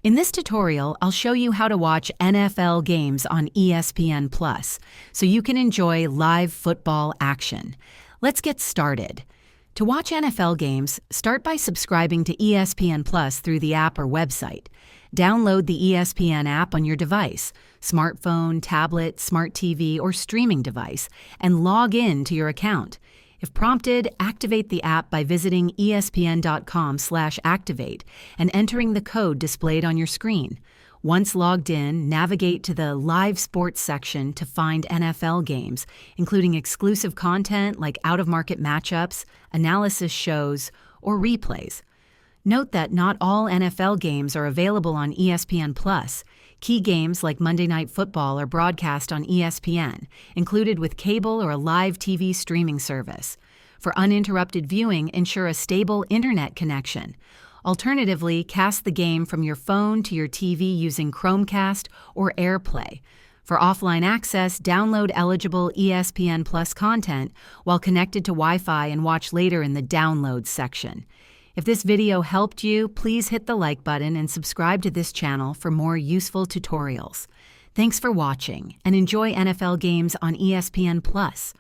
In this tutorial, I'll show you how to watch NFL games on ESPN Plus, so you can enjoy live football action. Let's get started. To watch NFL games, start by subscribing to ESPN Plus through the app or website. Download the ESPN app on your device, smartphone, tablet, smart TV, or streaming device, and log in to your account. If prompted, activate the app by visiting espn.com/activate and entering the code displayed on your screen. Once logged in, navigate to the Live Sports section to find NFL games, including exclusive content like out-of-market matchups, analysis shows, or replays. Note that not all NFL games are available on ESPN Plus. Key games like Monday Night Football are broadcast on ESPN, included with cable or a live TV streaming service. For uninterrupted viewing, ensure a stable internet connection. Alternatively, cast the game from your phone to your TV using Chromecast or AirPlay. For offline access, download eligible ESPN Plus content while connected to Wi-Fi and watch later in the Downloads section. If this video helped you, please hit the like button and subscribe to this channel for more useful tutorials. Thanks for watching and enjoy NFL games on ESPN Plus.